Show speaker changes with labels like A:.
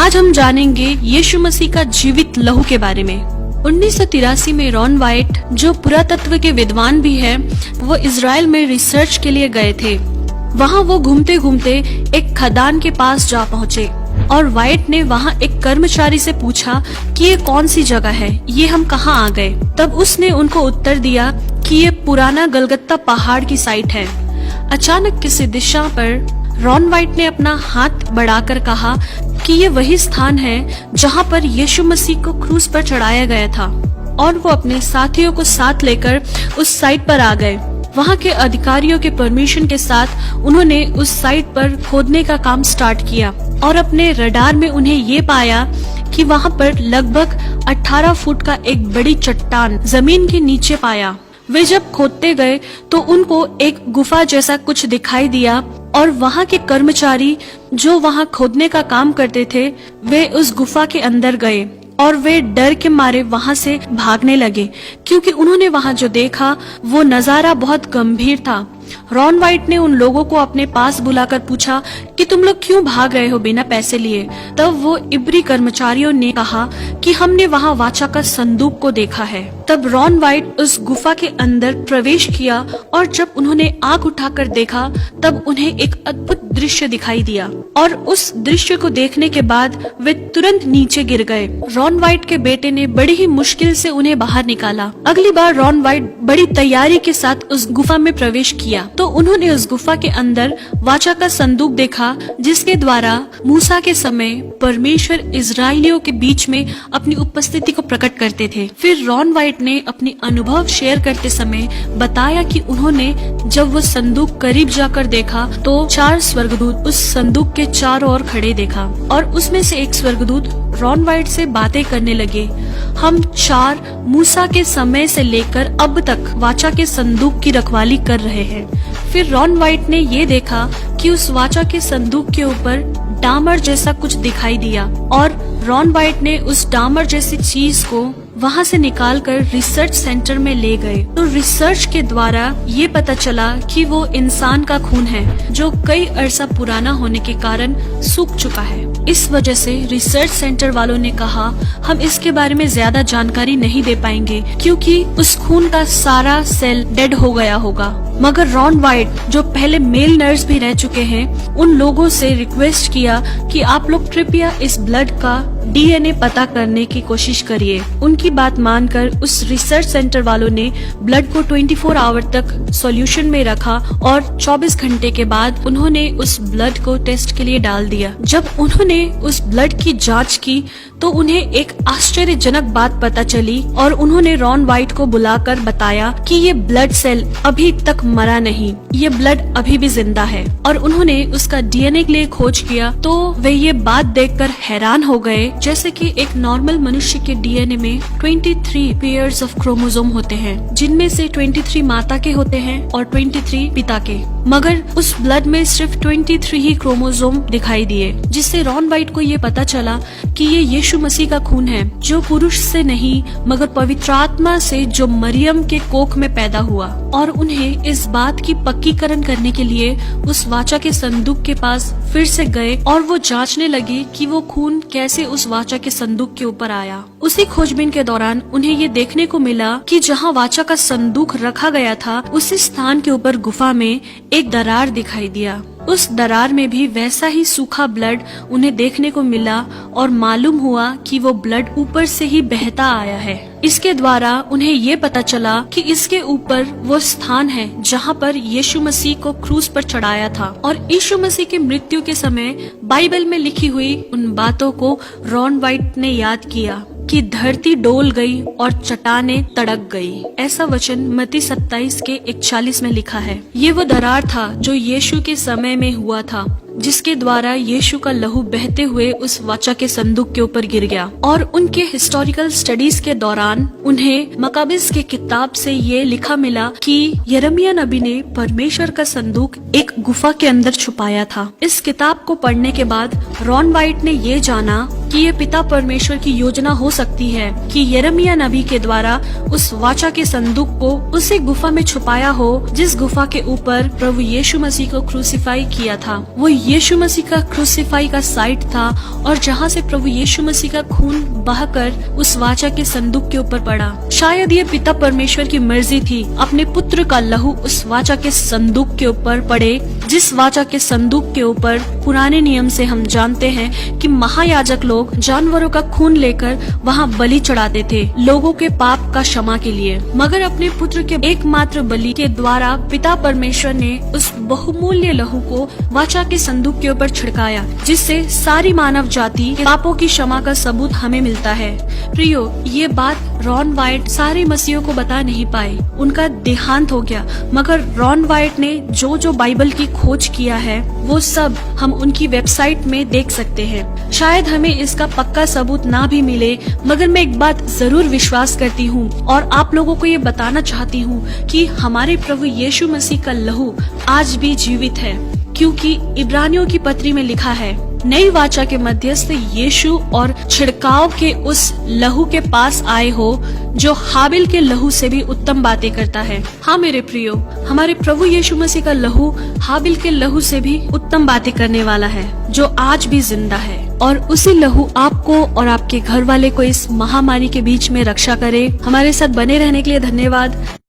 A: आज हम जानेंगे यीशु मसीह का जीवित लहू के बारे में। 1983 में रॉन वाइट, जो पुरातत्व के विद्वान भी है, वो इज़राइल में रिसर्च के लिए गए थे। वहाँ वो घूमते घूमते एक खदान के पास जा पहुँचे और वाइट ने वहाँ एक कर्मचारी से पूछा कि ये कौन सी जगह है, ये हम कहाँ आ गए। तब उसने उनको उत्तर दिया कि ये पुराना गलगत्ता पहाड़ की साइट है। अचानक किसी दिशा पर रॉन वाइट ने अपना हाथ बढ़ाकर कहा कि ये वही स्थान है जहाँ पर यीशु मसीह को क्रूस पर चढ़ाया गया था, और वो अपने साथियों को साथ लेकर उस साइट पर आ गए। वहाँ के अधिकारियों के परमिशन के साथ उन्होंने उस साइट पर खोदने का काम स्टार्ट किया और अपने रडार में उन्हें ये पाया कि वहाँ पर लगभग 18 फुट का एक बड़ी चट्टान जमीन के नीचे पाया। वे जब खोदते गए तो उनको एक गुफा जैसा कुछ दिखाई दिया और वहाँ के कर्मचारी जो वहाँ खोदने का काम करते थे, वे उस गुफा के अंदर गए और वे डर के मारे वहाँ से भागने लगे, क्योंकि उन्होंने वहाँ जो देखा वो नजारा बहुत गंभीर था। रॉन वाइट ने उन लोगों को अपने पास बुलाकर पूछा कि तुम लोग क्यों भाग रहे हो बिना पैसे लिए। तब वो इब्री कर्मचारियों ने कहा कि हमने वहाँ वाचा का संदूक को देखा है। तब रॉन वाइट उस गुफा के अंदर प्रवेश किया और जब उन्होंने आंख उठाकर देखा तब उन्हें एक अद्भुत दृश्य दिखाई दिया, और उस दृश्य को देखने के बाद वे तुरंत नीचे गिर गए। रॉन वाइट के बेटे ने बड़ी ही मुश्किल से उन्हें बाहर निकाला। अगली बार रॉन वाइट बड़ी तैयारी के साथ उस गुफा में प्रवेश किया तो उन्होंने उस गुफा के अंदर वाचा का संदूक देखा, जिसके द्वारा मूसा के समय परमेश्वर इजरायलियों के बीच में अपनी उपस्थिति को प्रकट करते थे। फिर रॉन वाइट ने अपने अनुभव शेयर करते समय बताया कि उन्होंने जब वो संदूक करीब जाकर देखा तो 4 स्वर्गदूत उस संदूक के चारों ओर खड़े देखा, और उसमें से एक स्वर्गदूत रॉन वाइट से बातें करने लगे। हम 4 मूसा के समय से लेकर अब तक वाचा के संदूक की रखवाली कर रहे हैं। फिर रॉन वाइट ने ये देखा कि उस वाचा के संदूक के ऊपर डामर जैसा कुछ दिखाई दिया, और रॉन वाइट ने उस डामर जैसी चीज को वहाँ से निकालकर रिसर्च सेंटर में ले गए। तो रिसर्च के द्वारा ये पता चला कि वो इंसान का खून है जो कई अरसा पुराना होने के कारण सूख चुका है। इस वजह से रिसर्च सेंटर वालों ने कहा हम इसके बारे में ज्यादा जानकारी नहीं दे पाएंगे, क्योंकि उस खून का सारा सेल डेड हो गया होगा। मगर रॉन वाइट, जो पहले मेल नर्स भी रह चुके हैं, उन लोगों से रिक्वेस्ट किया कि आप लोग कृपया इस ब्लड का DNA पता करने की कोशिश करिए। उनकी बात मानकर उस रिसर्च सेंटर वालों ने ब्लड को 24 आवर तक सॉल्यूशन में रखा और 24 घंटे के बाद उन्होंने उस ब्लड को टेस्ट के लिए डाल दिया। जब उन्होंने उस ब्लड की जांच की तो उन्हें एक आश्चर्यजनक बात पता चली, और उन्होंने रॉन वाइट को बुलाकर बताया कि ये ब्लड सेल अभी तक मरा नहीं, ये ब्लड अभी भी जिंदा है। और उन्होंने उसका DNA के लिए खोज किया तो वे ये बात देखकर हैरान हो गए, जैसे कि एक नॉर्मल मनुष्य के DNA में 23 पेयर्स ऑफ क्रोमोसोम होते हैं, जिनमें से 23 माता के होते हैं और 23 पिता के, मगर उस ब्लड में सिर्फ 23 ही क्रोमोसोम दिखाई दिए, जिससे रॉन वाइट को ये पता चला कि ये यीशु मसीह का खून है, जो पुरुष से नहीं मगर पवित्र आत्मा से, जो मरियम के कोख में पैदा हुआ। और उन्हें इस बात की पक्कीकरण करने के लिए उस वाचा के संदूक के पास फिर से गए और वो जांचने लगे कि वो खून कैसे उस वाचा के संदूक के ऊपर आया। उसी खोजबीन के दौरान उन्हें ये देखने को मिला कि जहाँ वाचा का संदूक रखा गया था, उसी स्थान के ऊपर गुफा में एक दरार दिखाई दिया। उस दरार में भी वैसा ही सूखा ब्लड उन्हें देखने को मिला, और मालूम हुआ कि वो ब्लड ऊपर से ही बहता आया है। इसके द्वारा उन्हें ये पता चला कि इसके ऊपर वो स्थान है जहाँ पर यीशु मसीह को क्रूस पर चढ़ाया था। और यीशु मसीह की मृत्यु के समय बाइबल में लिखी हुई उन बातों को रॉन वाइट ने याद किया कि धरती डोल गई और चट्टानें तड़क गई। ऐसा वचन मत्ती 27 के 41 में लिखा है। ये वो दरार था जो यीशु के समय में हुआ था, जिसके द्वारा यीशु का लहू बहते हुए उस वाचा के संदूक के ऊपर गिर गया। और उनके हिस्टोरिकल स्टडीज के दौरान उन्हें मकाबिस के किताब से ये लिखा मिला कि यिर्मयाह नबी ने परमेश्वर का संदूक एक गुफा के अंदर छुपाया था। इस किताब को पढ़ने के बाद रॉन वाइट ने ये जाना कि ये पिता परमेश्वर की योजना हो सकती है कि यिर्मयाह नबी के द्वारा उस वाचा के संदूक को उसी गुफा में छुपाया हो जिस गुफा के ऊपर प्रभु यीशु मसीह को क्रूसीफाई किया था। वो यीशु मसीह का क्रूसीफाई का साइट था और जहाँ से प्रभु यीशु मसीह का खून बहकर उस वाचा के संदूक के ऊपर पड़ा। शायद ये पिता परमेश्वर की मर्जी थी अपने पुत्र का लहू उस वाचा के संदूक के ऊपर पड़े, जिस वाचा के संदूक के ऊपर पुराने नियम से हम जानते हैं कि महायाजक लोग जानवरों का खून लेकर वहाँ बलि चढ़ाते थे लोगों के पाप का क्षमा के लिए। मगर अपने पुत्र के एकमात्र बलि के द्वारा पिता परमेश्वर ने उस बहुमूल्य लहू को वाचा के संदूक के ऊपर छिड़काया, जिससे सारी मानव जाति के पापों की क्षमा का सबूत हमें मिलता है। प्रियो, ये बात रॉन वाइट सारे मसीहों को बता नहीं पाए, उनका देहांत हो गया। मगर रॉन वाइट ने जो जो बाइबल की खोज किया है वो सब हम उनकी वेबसाइट में देख सकते हैं। शायद हमें इसका पक्का सबूत ना भी मिले, मगर मैं एक बात जरूर विश्वास करती हूँ और आप लोगों को ये बताना चाहती हूँ कि हमारे प्रभु यीशु मसीह का लहू आज भी जीवित है, क्योंकि इब्रानियों की पत्री में लिखा है, नई वाचा के मध्यस्थ यीशु और छिड़काव के उस लहू के पास आए हो जो हाबिल के लहू से भी उत्तम बातें करता है। हाँ मेरे प्रियो, हमारे प्रभु यीशु मसीह का लहू हाबिल के लहू से भी उत्तम बातें करने वाला है, जो आज भी जिंदा है। और उसी लहू आपको और आपके घर वाले को इस महामारी के बीच में रक्षा करे। हमारे साथ बने रहने के लिए धन्यवाद।